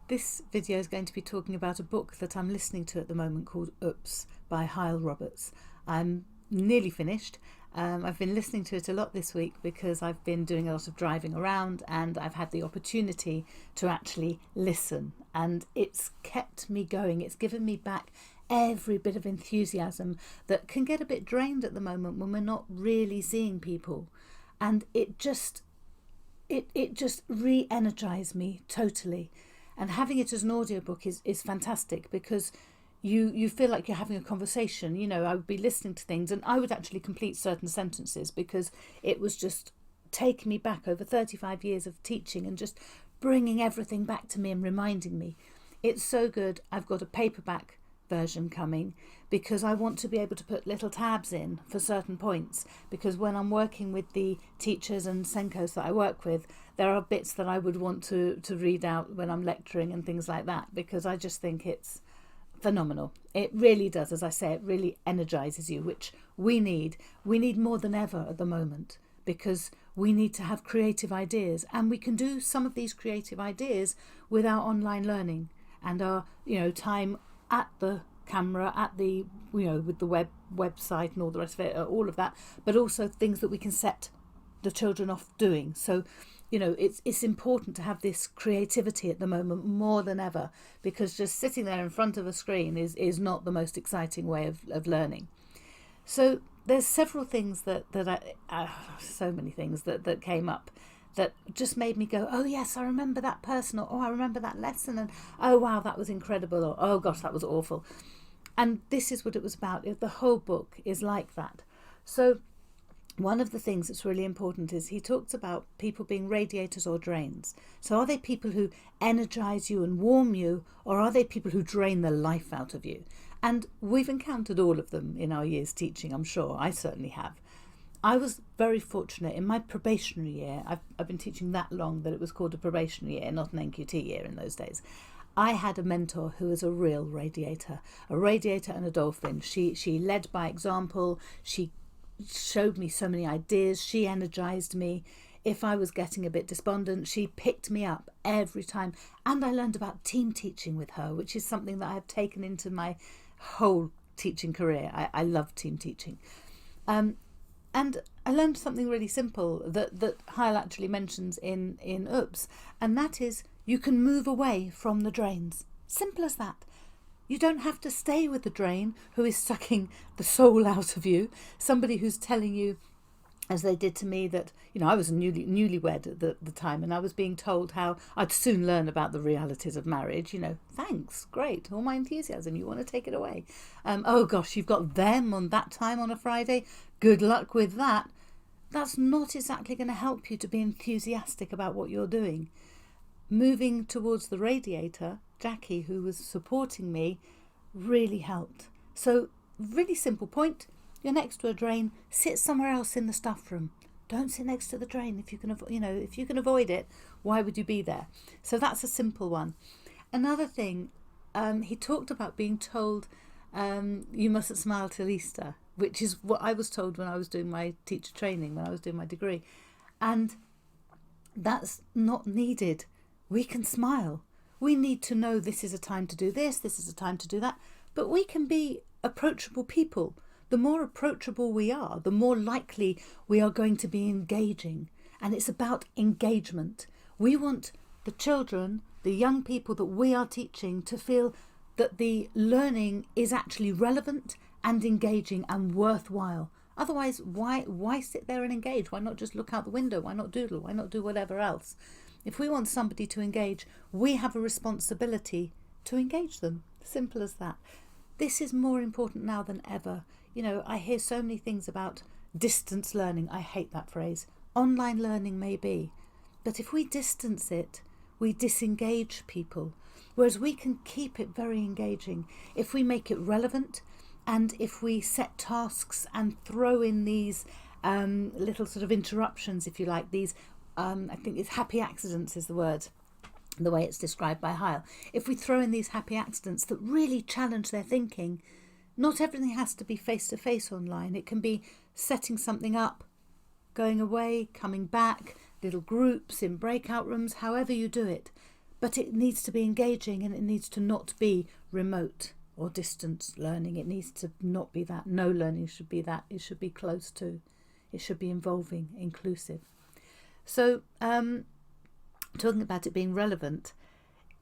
This video is going to be talking about a book that I'm listening to at the moment called Oops by Hywel Roberts. I'm nearly finished. I've been listening to it a lot this week because I've been doing a lot of driving around and I've had the opportunity to actually listen, and it's kept me going. It's given me back every bit of enthusiasm that can get a bit drained at the moment when we're not really seeing people, and it just re-energized me totally. And having it as an audiobook is fantastic because you feel like you're having a conversation. You know, I would be listening to things and I would actually complete certain sentences because it was just taking me back over 35 years of teaching and just bringing everything back to me and reminding me. It's so good. I've got a paperback version coming because I want to be able to put little tabs in for certain points, because when I'm working with the teachers and Senkos that I work with, there are bits that I would want to read out when I'm lecturing and things like that, because I just think it's phenomenal. It really does, as I say, it really energizes you, which we need more than ever at the moment, because we need to have creative ideas, and we can do some of these creative ideas with our online learning and our time at the camera, at the with the website and all the rest of it, all of that, but also things that we can set the children off doing. So it's important to have this creativity at the moment more than ever, because just sitting there in front of a screen is not the most exciting way of learning. So there's several things that so many things that came up that just made me go, oh yes, I remember that person, or oh, I remember that lesson, and oh wow, that was incredible, or oh gosh, that was awful. And this is what it was about. The whole book is like that. So one of the things that's really important is he talks about people being radiators or drains. So are they people who energize you and warm you, or are they people who drain the life out of you? And we've encountered all of them in our years teaching, I'm sure. I certainly have. I was very fortunate in my probationary year. I've been teaching that long that it was called a probationary year, not an NQT year in those days. I had a mentor who was a real radiator and a dolphin. She led by example. She showed me so many ideas. She energized me. If I was getting a bit despondent, she picked me up every time. And I learned about team teaching with her, which is something that I have taken into my whole teaching career. I love team teaching. And I learned something really simple that Hyle actually mentions in Oops, and that is you can move away from the drains. Simple as that. You don't have to stay with the drain who is sucking the soul out of you, somebody who's telling you, as they did to me, that I was newlywed at the time, and I was being told how I'd soon learn about the realities of marriage. Thanks, great, all my enthusiasm, you want to take it away. Oh gosh, you've got them on that time on a Friday, good luck with that. That's not exactly going to help you to be enthusiastic about what you're doing. Moving towards the radiator, Jackie, who was supporting me, really helped. So really simple point. You're next to a drain, sit somewhere else in the staff room. Don't sit next to the drain. If you can avoid it, why would you be there? So that's a simple one. Another thing, he talked about being told you mustn't smile till Easter, which is what I was told when I was doing my teacher training, when I was doing my degree. And that's not needed. We can smile. We need to know this is a time to do this is a time to do that. But we can be approachable people. The more approachable we are, the more likely we are going to be engaging. And it's about engagement. We want the children, the young people that we are teaching, to feel that the learning is actually relevant and engaging and worthwhile. Otherwise, why sit there and engage? Why not just look out the window? Why not doodle? Why not do whatever else? If we want somebody to engage, we have a responsibility to engage them. Simple as that. This is more important now than ever. I hear so many things about distance learning. I hate that phrase. Online learning may be. But if we distance it, we disengage people. Whereas we can keep it very engaging if we make it relevant, and if we set tasks and throw in these little sort of interruptions, if you like, these I think it's happy accidents is the word, the way it's described by Hyle. If we throw in these happy accidents that really challenge their thinking, not everything has to be face-to-face online. It can be setting something up, going away, coming back, little groups in breakout rooms, however you do it. but it needs to be engaging, and it needs to not be remote or distance learning. It needs to not be that. No learning should be that. It should be close to. It should be involving, inclusive. So talking about it being relevant,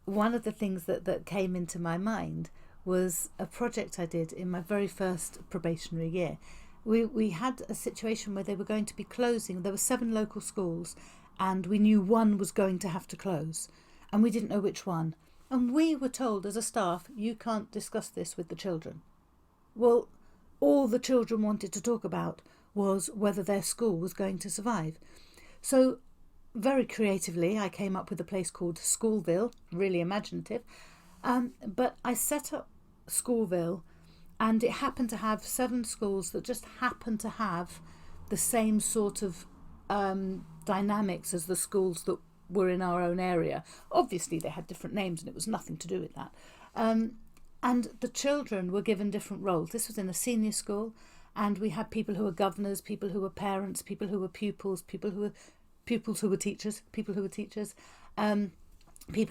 one of the things that came into my mind was a project I did in my very first probationary year. We had a situation where they were going to be closing. There were 7 local schools, and we knew one was going to have to close, and we didn't know which one. And we were told as a staff, you can't discuss this with the children. Well, all the children wanted to talk about was whether their school was going to survive. So very creatively, I came up with a place called Schoolville, really imaginative. But I set up Schoolville, and it happened to have 7 schools that just happened to have the same sort of dynamics as the schools that were in our own area. Obviously, they had different names, and it was nothing to do with that. And the children were given different roles. This was in a senior school, and we had people who were governors, people who were parents, people who were pupils, people who were teachers, people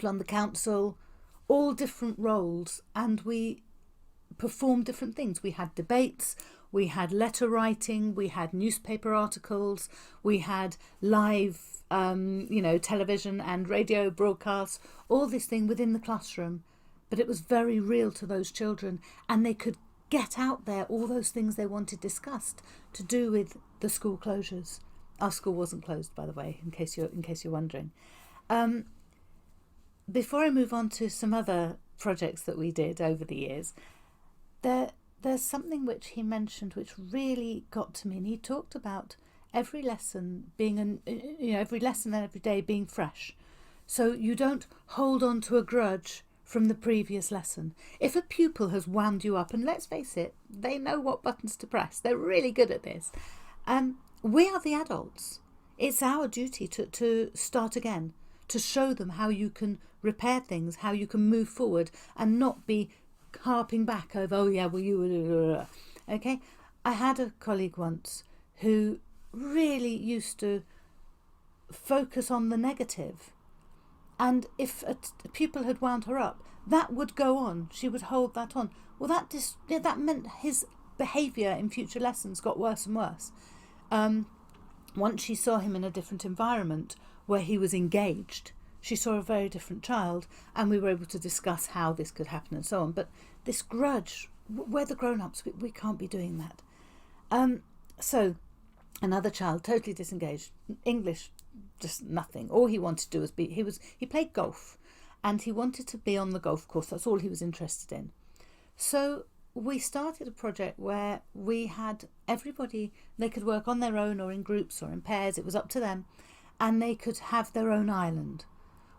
on the council, all different roles, and we performed different things. We had debates, we had letter writing, we had newspaper articles, we had live television and radio broadcasts, all this thing within the classroom. But it was very real to those children, and they could get out there all those things they wanted discussed to do with the school closures. Our school wasn't closed, by the way, in case you're wondering. Before I move on to some other projects that we did over the years, there's something which he mentioned which really got to me, and he talked about every lesson being every lesson and every day being fresh. So you don't hold on to a grudge from the previous lesson. If a pupil has wound you up, and let's face it, they know what buttons to press. They're really good at this. We are the adults. It's our duty to start again, to show them how you can repair things, how you can move forward, and not be harping back over, oh yeah, well you... Okay? I had a colleague once who really used to focus on the negative. And if a pupil had wound her up, that would go on. She would hold that on. Well, that meant his behaviour in future lessons got worse and worse. Once she saw him in a different environment where he was engaged, she saw a very different child, and we were able to discuss how this could happen and so on. But this grudge, we're the grown-ups, we can't be doing that. So another child, totally disengaged, English, just nothing. All he wanted to do was he played golf, and he wanted to be on the golf course. That's all he was interested in. So we started a project where we had everybody, they could work on their own or in groups or in pairs, it was up to them, and they could have their own island.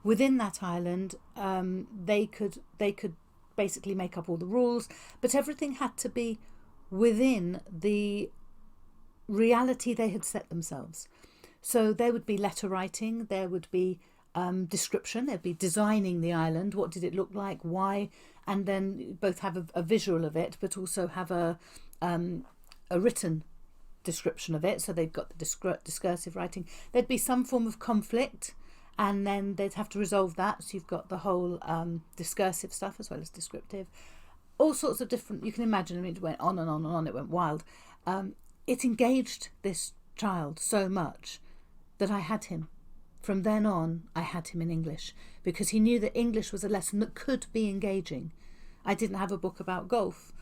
Within that island, they could basically make up all the rules, but everything had to be within the reality they had set themselves. So there would be letter writing, there would be description, there'd be designing the island, what did it look like, why, and then both have a visual of it, but also have a written description of it. So they've got the discursive writing. There'd be some form of conflict, and then they'd have to resolve that. So you've got the whole discursive stuff as well as descriptive. All sorts of different, you can imagine, I mean, it went on and on and on, it went wild. It engaged this child so much that I had him. From then on, I had him in English, because he knew that English was a lesson that could be engaging. I didn't have a book about golf,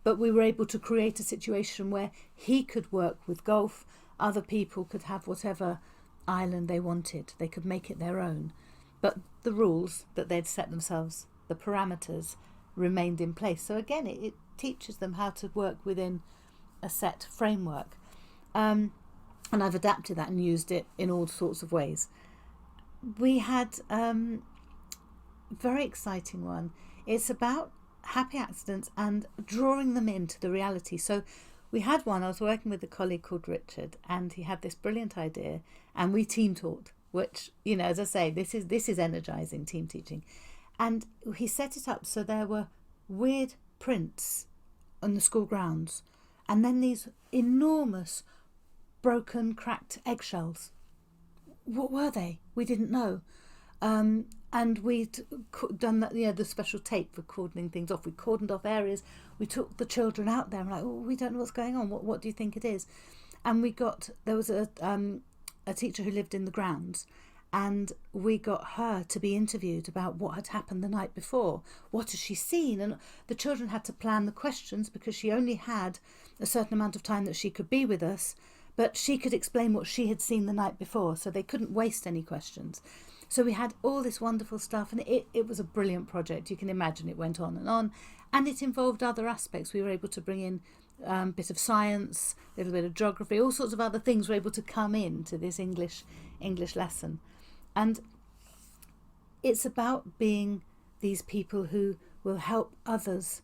but we were able to create a situation where he could work with golf, other people could have whatever island they wanted, they could make it their own. But the rules that they'd set themselves, the parameters, remained in place. So again, it teaches them how to work within a set framework. And I've adapted that and used it in all sorts of ways. We had a very exciting one. It's about happy accidents and drawing them into the reality. So we had one, I was working with a colleague called Richard, and he had this brilliant idea, and we team taught, which, as I say, this is energizing, team teaching. And he set it up so there were weird prints on the school grounds, and then these enormous broken, cracked eggshells. What were they? We didn't know. And we'd done that, the special tape for cordoning things off. We cordoned off areas. We took the children out there and like, oh, we don't know what's going on. What do you think it is? And there was a teacher who lived in the grounds, and we got her to be interviewed about what had happened the night before. What has she seen? And the children had to plan the questions because she only had a certain amount of time that she could be with us, but she could explain what she had seen the night before, so they couldn't waste any questions. So we had all this wonderful stuff, and it was a brilliant project. You can imagine it went on, and it involved other aspects. We were able to bring in a bit of science, a little bit of geography, all sorts of other things were able to come into this English lesson. And it's about being these people who will help others,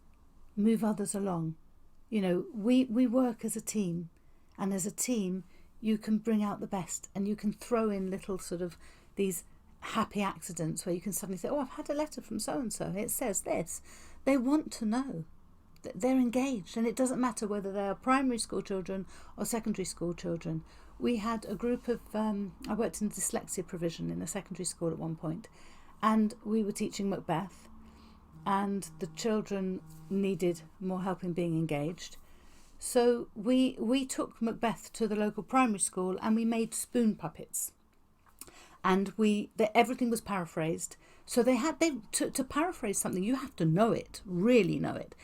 move others along. We work as a team, and as a team you can bring out the best, and you can throw in little sort of these happy accidents where you can suddenly say, oh, I've had a letter from so-and-so, it says this. They want to know. They're engaged, and it doesn't matter whether they are primary school children or secondary school children. We had a group of, I worked in dyslexia provision in a secondary school at one point, and we were teaching Macbeth, and the children needed more help in being engaged. So we took Macbeth to the local primary school, and we made spoon puppets. And everything was paraphrased. So to paraphrase something, you have to know it, really know it.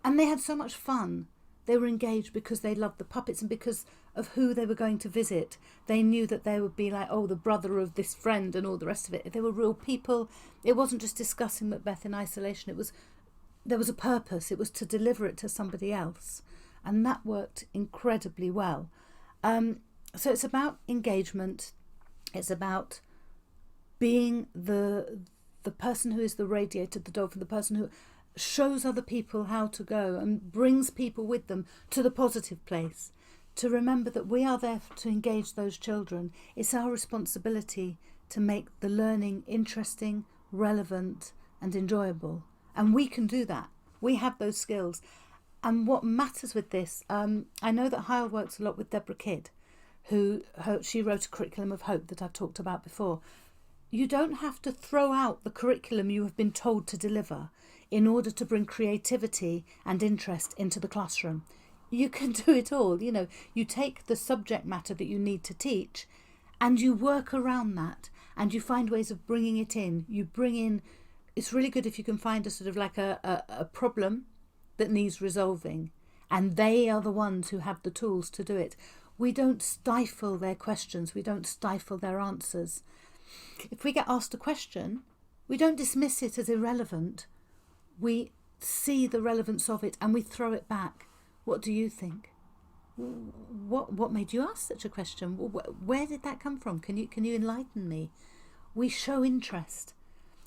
And they had so much fun. They were engaged because they loved the puppets, and because of who they were going to visit. They knew that they would be like, oh, the brother of this friend and all the rest of it. They were real people. It wasn't just discussing Macbeth in isolation. There was a purpose. It was to deliver it to somebody else. And that worked incredibly well. So it's about engagement. It's about being the person who is the radiator, the dolphin, the person who shows other people how to go and brings people with them to the positive place. To remember that we are there to engage those children. It's our responsibility to make the learning interesting, relevant, and enjoyable. And we can do that. We have those skills. And what matters with this, I know that Hywel works a lot with Deborah Kidd, she wrote a curriculum of hope that I've talked about before. You don't have to throw out the curriculum you have been told to deliver in order to bring creativity and interest into the classroom. You can do it all. You take the subject matter that you need to teach, and you work around that, and you find ways of bringing it in. It's really good if you can find a sort of like a problem that needs resolving, and they are the ones who have the tools to do it. We don't stifle their questions. We don't stifle their answers. If we get asked a question, we don't dismiss it as irrelevant. We see the relevance of it and we throw it back. What do you think? What made you ask such a question? Where did that come from? Can you enlighten me? We show interest.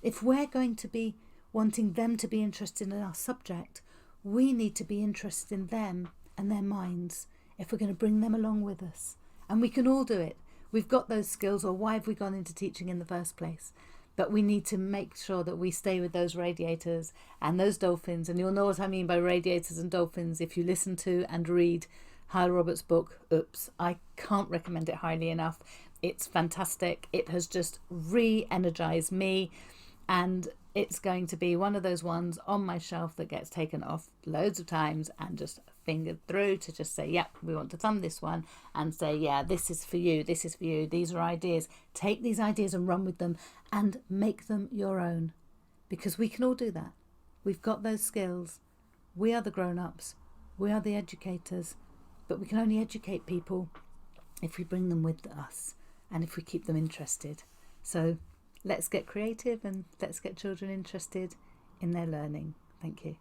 If we're going to be wanting them to be interested in our subject, we need to be interested in them and their minds if we're going to bring them along with us. And we can all do it. We've got those skills, or why have we gone into teaching in the first place? But we need to make sure that we stay with those radiators and those dolphins. And you'll know what I mean by radiators and dolphins if you listen to and read Hywel Roberts' book, Oops. I can't recommend it highly enough. It's fantastic. It has just re-energized me, and it's going to be one of those ones on my shelf that gets taken off loads of times and just fingered through to just say, yep, we want to thumb this one and say, yeah, this is for you, this is for you, these are ideas. Take these ideas and run with them and make them your own, because we can all do that. We've got those skills. We are the grown-ups. We are the educators, but we can only educate people if we bring them with us and if we keep them interested. So let's get creative and let's get children interested in their learning. Thank you.